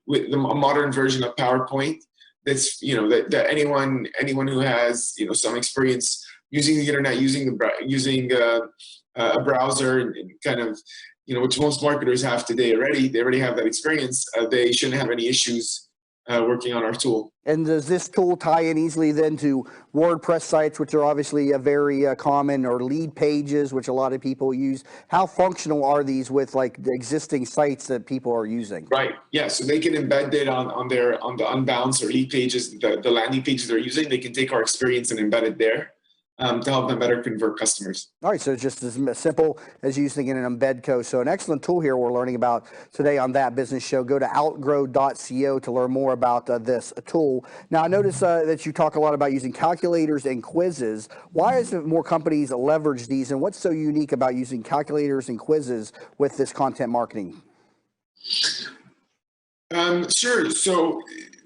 [SPEAKER 5] with a modern version of PowerPoint. That's that anyone who has some experience using the internet, using a browser, and kind of which most marketers have today already. They already have that experience. They shouldn't have any issues working on our tool. And does this tool tie in easily then to WordPress sites, which are obviously a very common, or lead pages, which a lot of people use? How functional are these with like the existing sites that people are using? Right. Yeah. So they can embed it on the Unbounce or lead pages, the landing pages they're using. They can take our experience and embed it there to help them better convert customers. All right, so it's just as simple as using an embed code. So an excellent tool here we're learning about today on That Business Show. Go to outgrow.co to learn more about this tool. Now, I notice that you talk a lot about using calculators and quizzes. Why isn't more companies leverage these, and what's so unique about using calculators and quizzes with this content marketing? Sure. So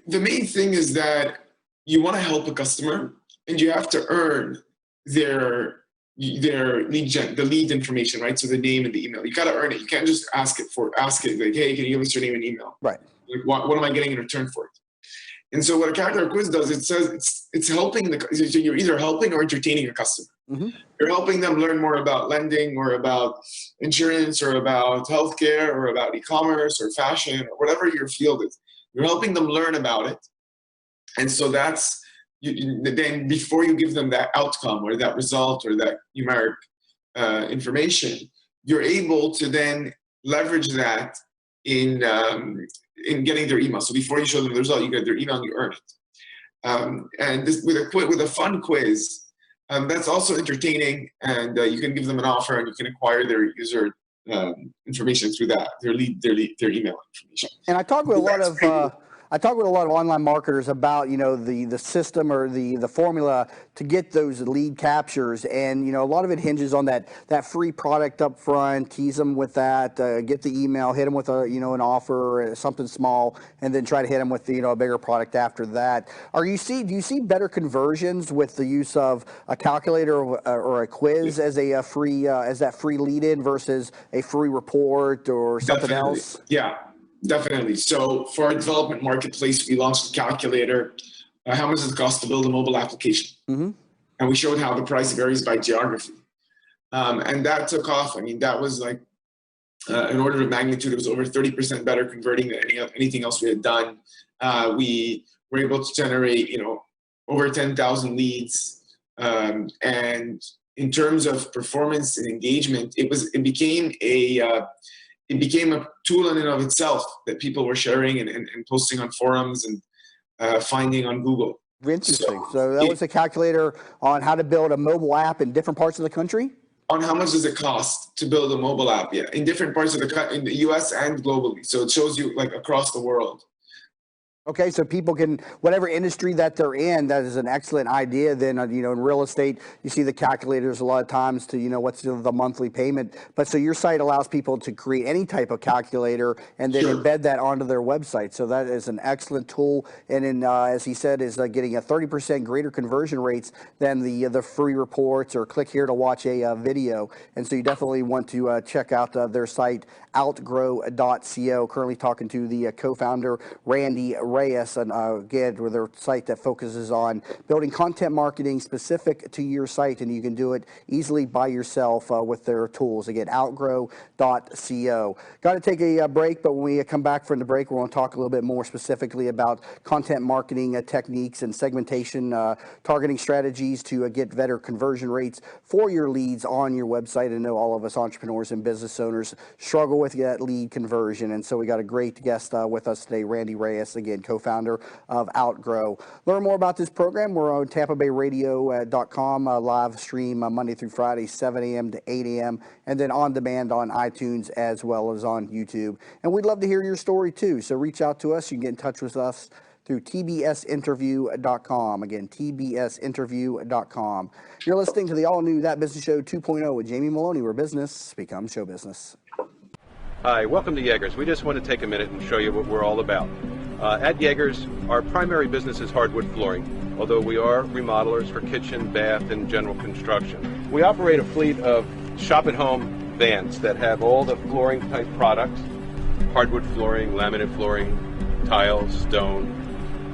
[SPEAKER 5] the main thing is that you want to help a customer, and you have to earn their lead information, right? So the name and the email, you got to earn it. You can't just ask it like, hey, can you give us your name and email? Right. Like, what am I getting in return for it? And so what a calculator quiz does, it says it's helping so you're either helping or entertaining a customer. Mm-hmm. You're helping them learn more about lending, or about insurance, or about healthcare, or about e-commerce, or fashion, or whatever your field is. You're helping them learn about it. And so that's, then before you give them that outcome or that result or that numeric information, you're able to then leverage that in getting their email. So before you show them the result, you get their email and you earn it. And this, with a fun quiz, that's also entertaining, and you can give them an offer, and you can acquire their user information through that, their email information. And I talk with a lot of. I talk with a lot of online marketers about, the system or the formula to get those lead captures. And, a lot of it hinges on that free product up front, tease them with that, get the email, hit them with an offer or something small, and then try to hit them with, a bigger product after that. Do you see better conversions with the use of a calculator or a quiz as a free, as that free lead in versus a free report or something else? Yeah. Definitely. So for our development marketplace, we launched a calculator. How much does it cost to build a mobile application? Mm-hmm. And we showed how the price varies by geography. And that took off. I mean, that was like an order of magnitude. It was over 30% better converting than anything else we had done. We were able to generate, over 10,000 leads. And in terms of performance and engagement, it became a tool in and of itself that people were sharing and posting on forums and finding on Google.
[SPEAKER 1] Interesting. So that was a calculator on how to build a mobile app in different parts of the country?
[SPEAKER 5] On how much does it cost to build a mobile app, yeah, in different parts of in the US and globally. So it shows you like across the world.
[SPEAKER 1] Okay, so people can, whatever industry that they're in, that is an excellent idea. Then, in real estate, you see the calculators a lot of times to, what's the monthly payment. But so your site allows people to create any type of calculator and then embed that onto their website. So that is an excellent tool. And then, as he said, is getting a 30% greater conversion rates than the free reports or click here to watch a video. And so you definitely want to check out their site, outgrow.co. Currently talking to the co-founder, Randy Reyes, and again, with their site that focuses on building content marketing specific to your site, and you can do it easily by yourself with their tools. Again, outgrow.co. Got to take a break, but when we come back from the break, we're going to talk a little bit more specifically about content marketing techniques and segmentation, targeting strategies to get better conversion rates for your leads on your website. I know all of us entrepreneurs and business owners struggle with that lead conversion, and so we got a great guest with us today, Randy Reyes, again, co-founder of Outgrow. Learn more about this program. We're on TampaBayRadio.com, live stream Monday through Friday, 7 a.m. to 8 a.m., and then on demand on iTunes as well as on YouTube. And we'd love to hear your story too, so reach out to us. You can get in touch with us through tbsinterview.com. Again, tbsinterview.com. You're listening to the all-new That Business Show 2.0 with Jamie Meloni, where business becomes show business.
[SPEAKER 3] Hi, welcome to Yeager's. We just want to take a minute and show you what we're all about. At Yeager's, our primary business is hardwood flooring, although we are remodelers for kitchen, bath, and general construction. We operate a fleet of shop-at-home vans that have all the flooring-type products, hardwood flooring, laminate flooring, tiles, stone,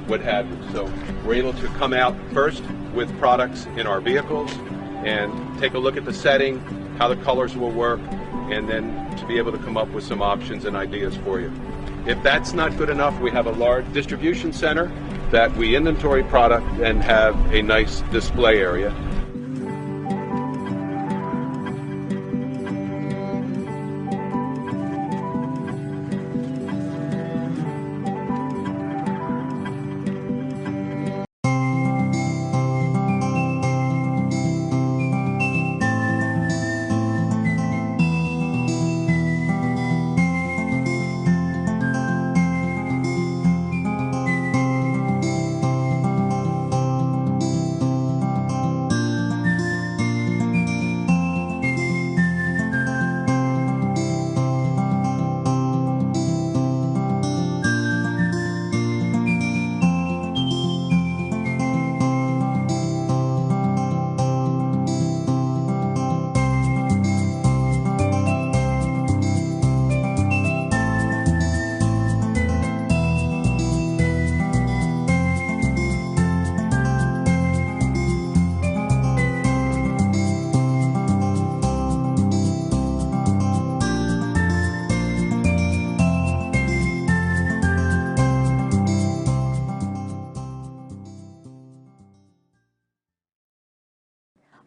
[SPEAKER 3] what have you. So we're able to come out first with products in our vehicles and take a look at the setting, how the colors will work, and then to be able to come up with some options and ideas for you. If that's not good enough, we have a large distribution center that we inventory product and have a nice display area.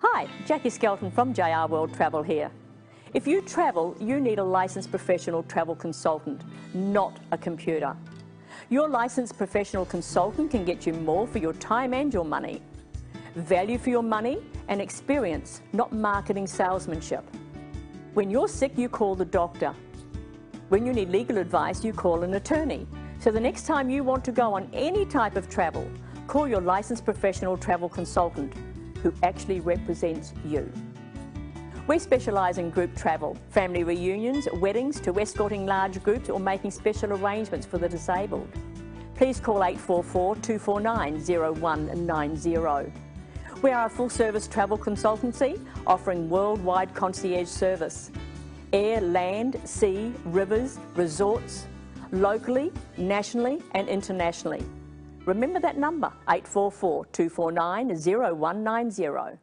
[SPEAKER 4] Hi, Jackie Skelton from JR World Travel here. If you travel, you need a licensed professional travel consultant, not a computer. Your licensed professional consultant can get you more for your time and your money. Value for your money and experience, not marketing salesmanship. When you're sick, you call the doctor. When you need legal advice, you call an attorney. So the next time you want to go on any type of travel, call your licensed professional travel consultant who actually represents you. We specialise in group travel, family reunions, weddings, to escorting large groups or making special arrangements for the disabled. Please call 844-249-0190. We are a full-service travel consultancy offering worldwide concierge service. Air, land, sea, rivers, resorts, locally, nationally and internationally. Remember that number, 844-249-0190.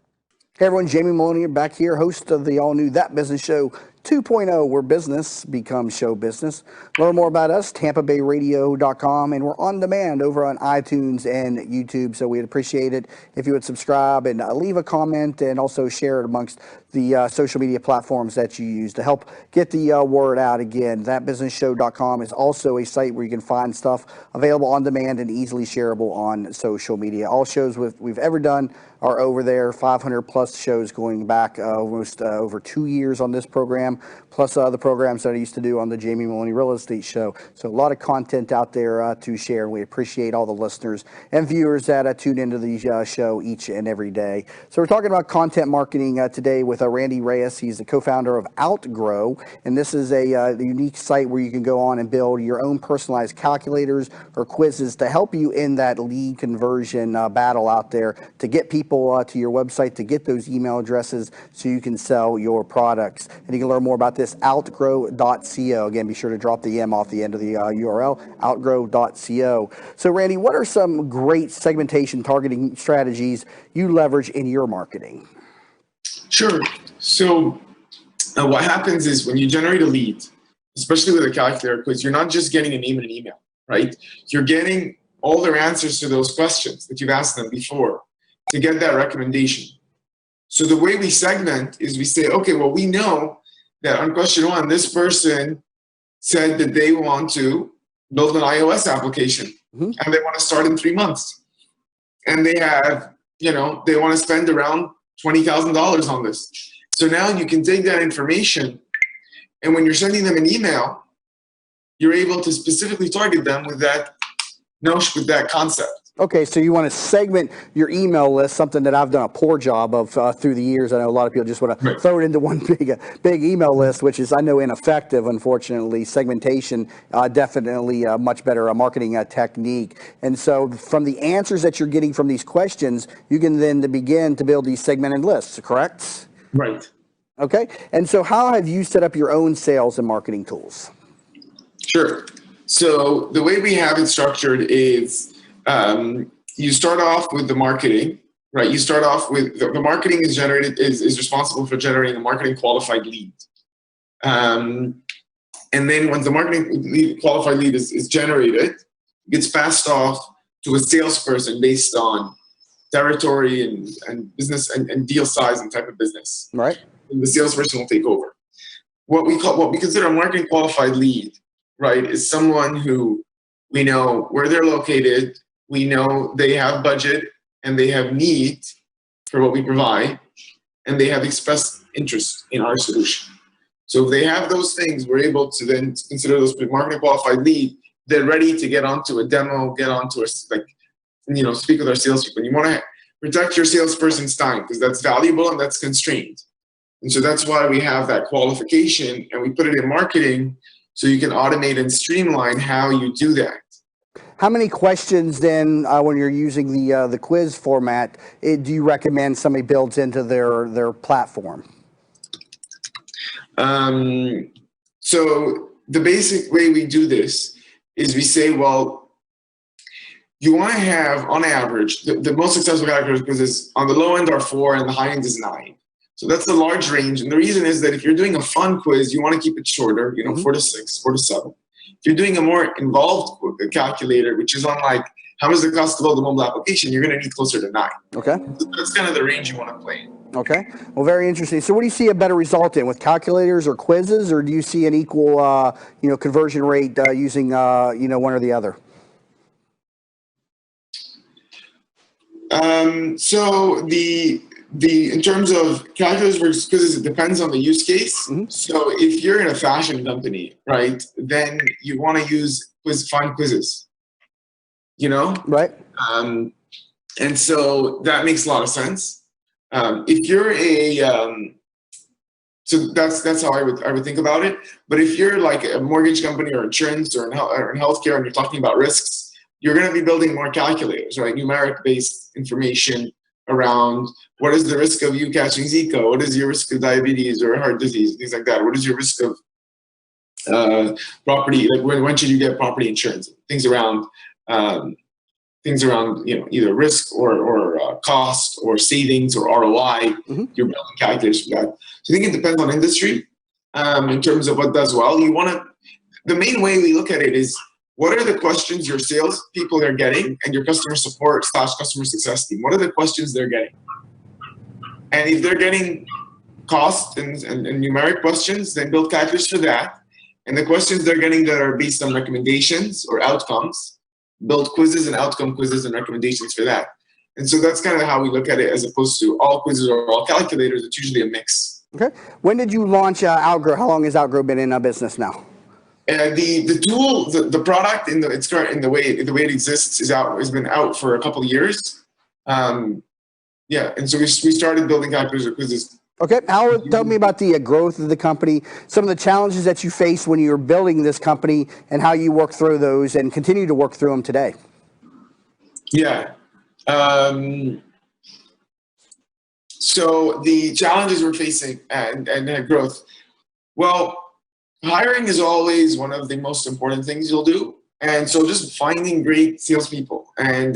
[SPEAKER 1] Hey everyone, Jamie Meloni back here, host of the all-new That Business Show 2.0, where business becomes show business. Learn more about us, TampaBayRadio.com, and we're on demand over on iTunes and YouTube. So we'd appreciate it if you would subscribe and leave a comment, and also share it amongst the social media platforms that you use to help get the word out. Again, ThatBusinessShow.com is also a site where you can find stuff available on demand and easily shareable on social media. All shows we've ever done are over there. 500 plus shows going back almost over 2 years on this program, plus the programs that I used to do on the Jamie Meloni Real Estate Show. So a lot of content out there to share. We appreciate all the listeners and viewers that tune into the show each and every day. So we're talking about content marketing today with Randy Reyes. He's the co-founder of Outgrow, and this is a unique site where you can go on and build your own personalized calculators or quizzes to help you in that lead conversion battle out there, to get people to your website, to get those email addresses so you can sell your products. And you can learn more about this, outgrow.co. Again, be sure to drop the M off the end of the URL, outgrow.co. So Randy, what are some great segmentation targeting strategies you leverage in your marketing?
[SPEAKER 5] Sure. So what happens is when you generate a lead, especially with a calculator quiz, you're not just getting a name and an email, right? You're getting all their answers to those questions that you've asked them before to get that recommendation. So the way we segment is we say, okay, well, we know that on question one, this person said that they want to build an iOS application and they want to start in 3 months. And they have, they want to spend around $20,000 on this. So now you can take that information, and when you're sending them an email, you're able to specifically target them with that notion, with that concept.
[SPEAKER 1] Okay, so you want to segment your email list, something that I've done a poor job of through the years. I know a lot of people just want to throw it into one big email list, which is, I know, ineffective, unfortunately. Segmentation, definitely a much better marketing technique. And so from the answers that you're getting from these questions, you can then begin to build these segmented lists, correct?
[SPEAKER 5] Right.
[SPEAKER 1] Okay, and so how have you set up your own sales and marketing tools? Sure.
[SPEAKER 5] So the way we have it structured is, you start off with the marketing, right? You start off with the marketing is responsible for generating a marketing qualified lead. And then once the marketing qualified lead is generated, it gets passed off to a salesperson based on territory and business and deal size and type of business.
[SPEAKER 1] Right.
[SPEAKER 5] And the salesperson will take over. What we consider a marketing qualified lead, right, is someone who we know where they're located. We know they have budget and they have need for what we provide, and they have expressed interest in our solution. So if they have those things, we're able to then consider those marketing qualified lead. They're ready to get onto a demo, get onto a, speak with our salespeople. You want to protect your salesperson's time because that's valuable and that's constrained. And so that's why we have that qualification, and we put it in marketing so you can automate and streamline how you do that.
[SPEAKER 1] How many questions then, when you're using the quiz format, do you recommend somebody builds into their platform?
[SPEAKER 5] So the basic way we do this is we say, well, you want to have, on average, the most successful calculator quizzes on the low end are 4 and the high end is 9. So that's a large range. And the reason is that if you're doing a fun quiz, you want to keep it shorter, 4 to 6, 4 to 7. If you're doing a more involved calculator, which is on like, how much does it cost to build a mobile application, you're going to need closer to 9.
[SPEAKER 1] Okay.
[SPEAKER 5] So that's kind of the range you want to play in.
[SPEAKER 1] Okay. Well, very interesting. So what do you see a better result in, with calculators or quizzes, or do you see an equal, conversion rate using, one or the other?
[SPEAKER 5] So in terms of calculators versus quizzes, it depends on the use case. So if you're in a fashion company, right, then you want to use fun quizzes,
[SPEAKER 1] Right.
[SPEAKER 5] And so that makes a lot of sense. If you're so that's how I would think about it. But if you're like a mortgage company or insurance or in healthcare and you're talking about risks, you're going to be building more calculators, right? Numeric-based information around what is the risk of you catching Zika? What is your risk of diabetes or heart disease? Things like that. What is your risk of property? Like when should you get property insurance? Things around either risk or cost or savings or ROI. You're building calculators for that. So I think it depends on industry. in terms of what does well. You want to, the main way we look at it is, what are the questions your sales people are getting and your customer support / customer success team? What are the questions they're getting? And if they're getting cost and numeric questions, then build calculators for that. And the questions they're getting that are based on recommendations or outcomes, build quizzes and outcome quizzes and recommendations for that. And so that's kind of how we look at it, as opposed to all quizzes or all calculators. It's usually a mix. Okay.
[SPEAKER 1] When did you launch Outgrow? How long has Outgrow been in business now?
[SPEAKER 5] The tool, the product in its current, in the way it exists has been out for a couple of years. Yeah, and so we started building calculators or quizzes.
[SPEAKER 1] Okay, tell me about the growth of the company, some of the challenges that you faced when you were building this company, and how you work through those and continue to work through them today.
[SPEAKER 5] Yeah. So the challenges we're facing and growth. Well, hiring is always one of the most important things you'll do. And so just finding great salespeople and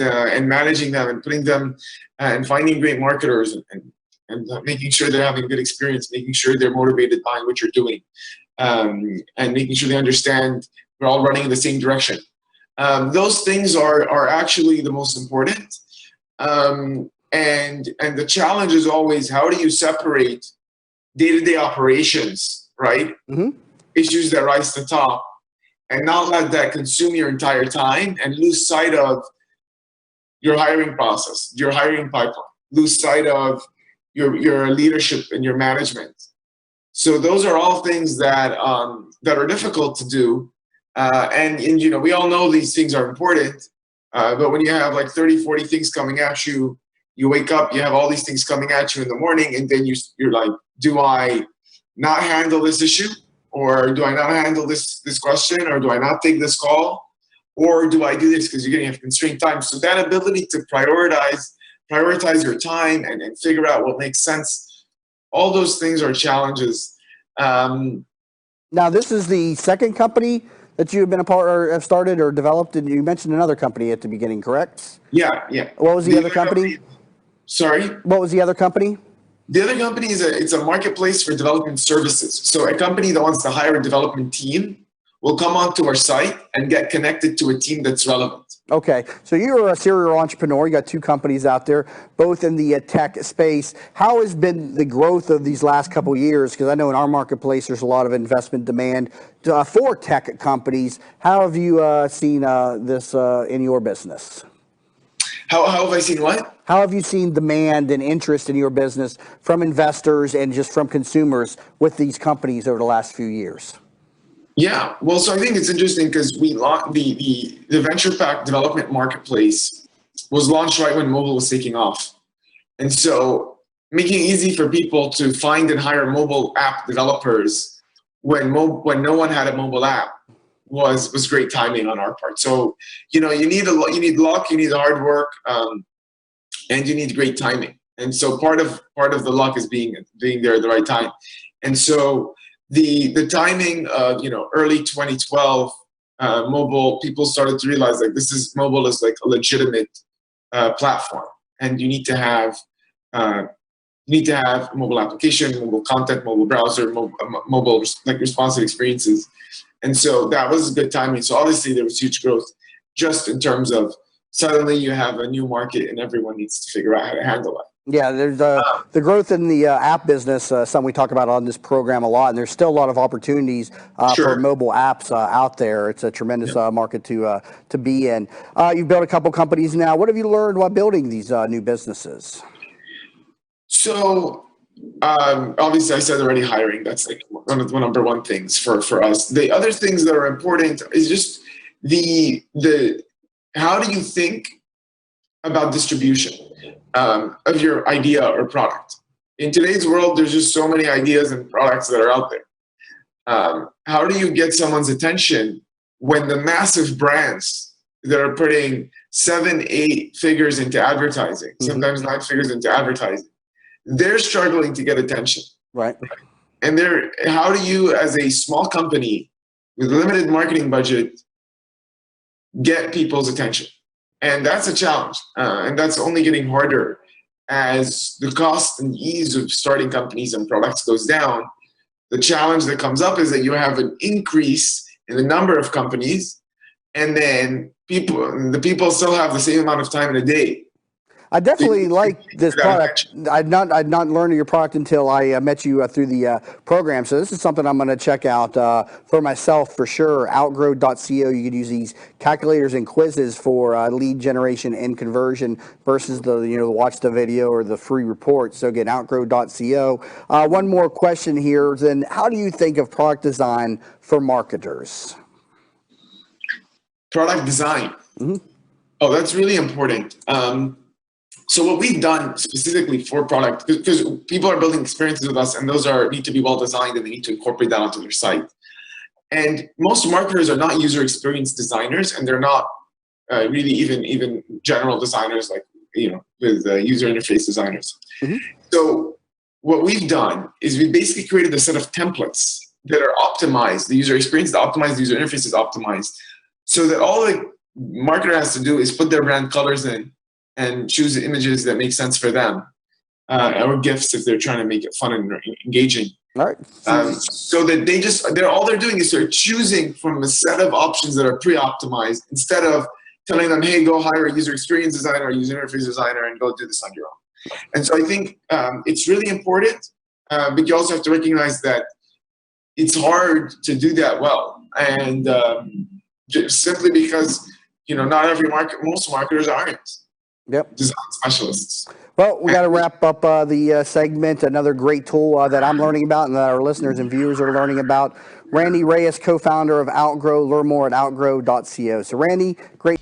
[SPEAKER 5] managing them and putting them and finding great marketers and making sure they're having a good experience, making sure they're motivated by what you're doing, and making sure they understand we're all running in the same direction. Those things are actually the most important. And the challenge is always, how do you separate day-to-day operations, right? Mm-hmm. Issues that rise to the top, and not let that consume your entire time and lose sight of your hiring process, your hiring pipeline, lose sight of your leadership and your management. So those are all things that are difficult to do. And you know, we all know these things are important, but when you have like 30, 40 things coming at you, you wake up, you have all these things coming at you in the morning, and then you're like, do I not handle this issue? Or do I not handle this question? Or do I not take this call? Or do I do this because you're going to have constrained time? So that ability to prioritize your time and figure out what makes sense, all those things are challenges.
[SPEAKER 1] Now, this is the second company that you have been a part or have started or developed, and you mentioned another company at the beginning, correct?
[SPEAKER 5] Yeah.
[SPEAKER 1] What was the other company?
[SPEAKER 5] Sorry?
[SPEAKER 1] What was the other company?
[SPEAKER 5] The other company it's a marketplace for development services. So a company that wants to hire a development team will come onto our site and get connected to a team that's relevant.
[SPEAKER 1] Okay, so you're a serial entrepreneur. You got two companies out there, both in the tech space. How has been the growth of these last couple of years? Because I know in our marketplace there's a lot of investment demand for tech companies. How have you seen this in your business?
[SPEAKER 5] How have I seen what?
[SPEAKER 1] How have you seen demand and interest in your business from investors and just from consumers with these companies over the last few years?
[SPEAKER 5] Yeah, well, so I think it's interesting because we launched the venture-backed development marketplace was launched right when mobile was taking off. And so making it easy for people to find and hire mobile app developers when no one had a mobile app was great timing on our part. So, you know, you need luck, you need hard work, and you need great timing. And so part of the luck is being there at the right time. And so the timing of, you know, early 2012, mobile, people started to realize like mobile is like a legitimate platform, and you need to have mobile application, mobile content, mobile browser, mobile like responsive experiences. And so that was good timing. So obviously there was huge growth just in terms of suddenly you have a new market and everyone needs to figure out how to handle it.
[SPEAKER 1] Yeah, there's the growth in the app business, something we talk about on this program a lot, and there's still a lot of opportunities for mobile apps out there. It's a tremendous market to be in. You've built a couple companies now. What have you learned while building these new businesses?
[SPEAKER 5] So obviously I said already hiring, that's like one of the number one things for us. The other things that are important is just the how do you think about distribution of your idea or product? In today's world, there's just so many ideas and products that are out there. How do you get someone's attention when the massive brands that are putting 7-8 figures into advertising, sometimes 9 figures into advertising, they're struggling to get attention.
[SPEAKER 1] Right.
[SPEAKER 5] And how do you, as a small company with limited marketing budget, get people's attention? And that's a challenge. And that's only getting harder as the cost and ease of starting companies and products goes down. The challenge that comes up is that you have an increase in the number of companies, and then the people still have the same amount of time in a day.
[SPEAKER 1] I definitely like this product. I'd not learned of your product until I met you through the program. So this is something I'm going to check out for myself for sure. Outgrow.co. You could use these calculators and quizzes for lead generation and conversion versus the watch the video or the free report. So again, Outgrow.co. One more question here. Then, how do you think of product design for marketers?
[SPEAKER 5] Product design. Oh, that's really important. So what we've done specifically for product, because people are building experiences with us, and those need to be well designed, and they need to incorporate that onto their site. And most marketers are not user experience designers, and they're not really even general designers like with user interface designers. So what we've done is we basically created a set of templates that are optimized. The user experience is optimized, the user interface is optimized, so that all the marketer has to do is put their brand colors in and choose the images that make sense for them, or GIFs if they're trying to make it fun and engaging.
[SPEAKER 1] All right.
[SPEAKER 5] So that all they're doing is they're choosing from a set of options that are pre-optimized, instead of telling them, hey, go hire a user experience designer or user interface designer and go do this on your own. And so I think it's really important, but you also have to recognize that it's hard to do that well. And just simply because not most marketers aren't.
[SPEAKER 1] Yep.
[SPEAKER 5] Design specialists.
[SPEAKER 1] Well, we got to wrap up the segment. Another great tool that I'm learning about and that our listeners and viewers are learning about. Randy Reyes, co-founder of Outgrow. Learn more at outgrow.co. So, Randy, great.